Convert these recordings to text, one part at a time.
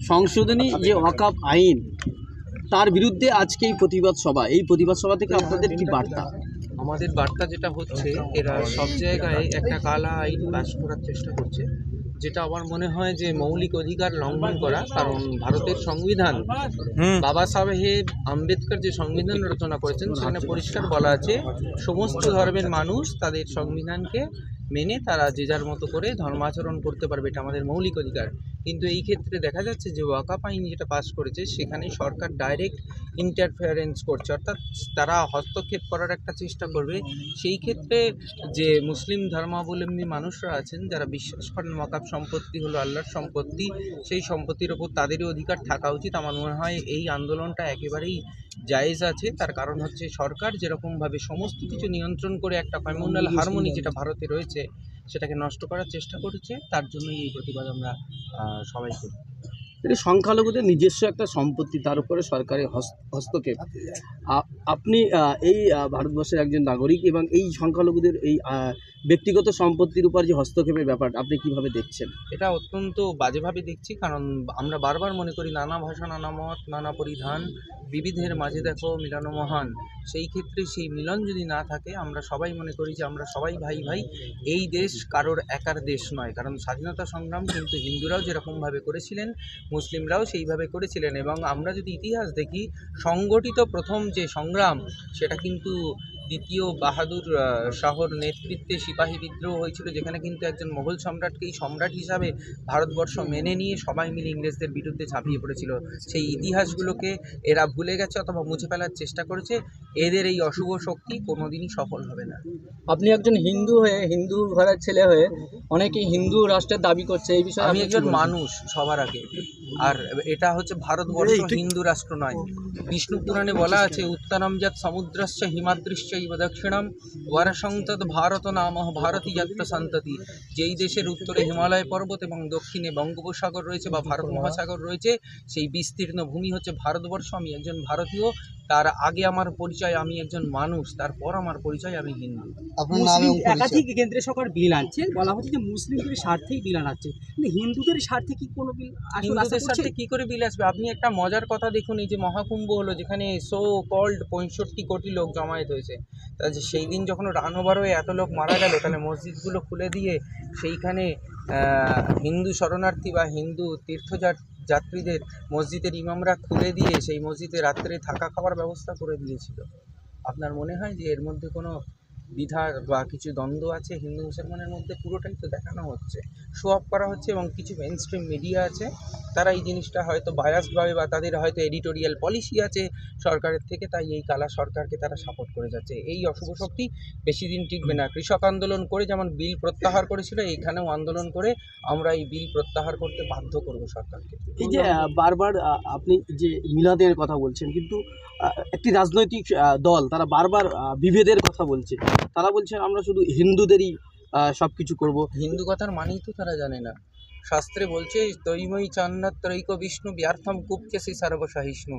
সংশোধনী যে ওয়াকফ আইন তার বিরুদ্ধে আজকে এই প্রতিবাদ সভা, এই প্রতিবাদ সভা থেকে আপনাদের কি বার্তা? আমাদের বার্তা যেটা হচ্ছে, এরা সব জায়গায় একটা কালা আইন পাস করার চেষ্টা করছে, যেটা আমার মনে হয় যে মৌলিক অধিকার লঙ্ঘন করা। কারণ ভারতের সংবিধান, বাবা সাহেব আম্বেদকর যে সংবিধান রচনা করেছেন সেখানে পরিষ্কার বলা আছে সমস্ত ধর্মের মানুষ তাদের সংবিধানকে মেনে তারা যে যার মতো করে ধর্মাচরণ করতে পারবে, এটা আমাদের মৌলিক অধিকার। কিন্তু এই ক্ষেত্রে দেখা যাচ্ছে যে ওয়াকফ আইন যেটা পাস করেছে সেখানে সরকার ডাইরেক্ট ইন্টারফেয়ারেন্স করছে, অর্থাৎ তারা হস্তক্ষেপ করার একটা চেষ্টা করবে। সেই ক্ষেত্রে যে মুসলিম ধর্মাবলম্বী মানুষরা আছেন যারা বিশ্বাস করেন ওয়াকফ সম্পত্তি হলো আল্লাহর সম্পত্তি, সেই সম্পত্তির ওপর তাদেরই অধিকার থাকা উচিত। আমার মনে হয় এই আন্দোলনটা একেবারেই জায়েজ আছে। তার কারণ হচ্ছে সরকার যেরকমভাবে সমস্ত কিছু নিয়ন্ত্রণ করে একটা কমিউনাল হারমোনি যেটা ভারতে রয়েছে সেটাকে নষ্ট করার চেষ্টা করেছে, তার জন্যই এই প্রতিবাদ আমরা সবাই করি। এটা সংখ্যালঘুদের নিজস্ব একটা সম্পত্তি, তার উপরে সরকারি হস্তক্ষেপ। আপনি এই ভারতবর্ষের একজন নাগরিক এবং এই সংখ্যালঘুদের এই ব্যক্তিগত সম্পত্তির উপর যে হস্তক্ষেপের ব্যাপার আপনি কিভাবে দেখছেন? এটা অত্যন্ত বাজেভাবে দেখছি, কারণ আমরা বারবার মনে করি নানা ভাষা, নানা মত, নানা পরিধান, বিবিধের মাঝে দেখো মিলন মহান। সেই ক্ষেত্রে সেই মিলন যদি না থাকে, আমরা সবাই মনে করি যে আমরা সবাই ভাই ভাই, এই দেশ কারোর একার দেশ নয়। কারণ স্বাধীনতা সংগ্রাম কিন্তু হিন্দুরাও যেরকমভাবে করেছিলেন, মুসলিমরাও সেইভাবে করেছিলেন। এবং আমরা যদি ইতিহাস দেখি, সংগঠিত প্রথম যে সংগ্রাম সেটা কিন্তু দ্বিতীয় বাহাদুর শাহর নেতৃত্বে সিপাহী বিদ্রোহ হয়েছিল, যেখানে কিন্তু একজন মোগল সম্রাটকেই সম্রাট হিসাবে ভারতবর্ষ মেনে নিয়ে সবাই মিলে ইংরেজদের বিরুদ্ধে ঝাঁপিয়ে পড়েছিল। সেই ইতিহাসগুলোকে এরা ভুলে গেছে অথবা মুছে ফেলার চেষ্টা করেছে। এদের এই অশুভ শক্তি কোনোদিনই সফল হবে না। আপনি একজন হিন্দু হয়ে, হিন্দু ঘরের ছেলে হয়ে অনেকেই হিন্দু রাষ্ট্রের দাবি করছে, এই বিষয়ে আমি একজন মানুষ সবার আগে, আর এটা হচ্ছে ভারতবর্ষ হিন্দু রাষ্ট্র নয়। বিষ্ণু পুরাণে বলা আছে উত্তরম যৎ সমুদ্রস্য হিমাদ্রিশ্চ ইব দক্ষিণম ওয়ারসং তৎ ভারত নাম ভারতী যত্র সন্ততি। যেই দেশের উত্তরে হিমালয় পর্বত এবং দক্ষিণে বঙ্গোপসাগর রয়েছে বা ভারত মহাসাগর রয়েছে, সেই বিস্তীর্ণ ভূমি হচ্ছে ভারতবর্ষ। আমি একজন ভারতীয়, তার আগে আমার পরিচয় আমি একজন মানুষ, তারপর আমার পরিচয় আমি হিন্দু। একাধিক কেন্দ্রীয় সরকার বিল আনছে, বলা হচ্ছে যে মুসলিমদের স্বার্থেই বিল আনাচ্ছে, কিন্তু হিন্দুদের স্বার্থে কি কোনো বিল হিন্দুদের স্বার্থে কি করে বিল আসবে? আপনি একটা মজার কথা দেখুন, এই যে মহাকুম্ভ হলো, যেখানে সো কল্ড 65 কোটি লোক জমায়েত হয়েছে, তা সেই দিন যখন রানওভারে এত লোক মারা গেল, তাহলে মসজিদগুলো খুলে দিয়ে সেইখানে হিন্দু শরণার্থী বা হিন্দু তীর্থযাত্রীদের মসজিদের ইমামরা খুলে দিয়ে সেই মসজিদে রাত্রে থাকা খাওয়ার ব্যবস্থা করে দিয়েছিল। আপনার মনে হয় যে এর মধ্যে কোনো দ্বিধা বা কিছু দ্বন্দ্ব আছে হিন্দু মুসলমানের মধ্যে? পুরোটাই তো দেখানো হচ্ছে, শো অফ করা হচ্ছে। এবং কিছু মেইনস্ট্রিম মিডিয়া আছে, তারা এই জিনিসটা হয়তো বায়াসডভাবে বা তাদের হয়তো এডিটোরিয়াল পলিসি আছে সরকারের থেকে, তাই এই কালা সরকারকে তারা সাপোর্ট করে যাচ্ছে। এই অশুভ শক্তি বেশি দিন টিকবে না। কৃষক আন্দোলন করে যেমন বিল প্রত্যাহার করেছিল, এইখানেও আন্দোলন করে আমরা এই বিল প্রত্যাহার করতে বাধ্য করব সরকারকে। এই যে বারবার আপনি যে মিলাদের কথা বলছেন, কিন্তু একটি রাজনৈতিক দল তারা বারবার বিভেদের কথা বলছে। তারা বলছে আমরা শুধু হিন্দুদেরই সব কিছু করবো। হিন্দু কথার মানেই তো তারা জানে না। শাস্ত্রে বলছে তৈময়ী চান্নাত্রৈক বিষ্ণু ব্যর্থম কুপকেসি সর্বসহিষ্ণু।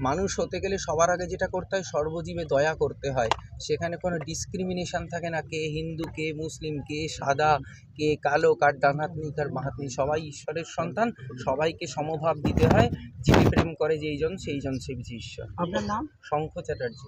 মানুষ হতে গেলে সবার আগে যেটা করতে হয়, সর্বজীবে দয়া করতে হয়। সেখানে কোনো ডিসক্রিমিনেশন থাকে না, কে হিন্দু, কে মুসলিম, কে সাদা, কে কালো, কার ডানহাতনি, কার বাঁহাতনি, সবাই ঈশ্বরের সন্তান, সবাইকে সমভাব দিতে হয়। যিনি প্রেম করে যেইজন, সেইজন সে বিচি ঈশ্বর। আপনার নাম? শঙ্খ চ্যাটার্জি।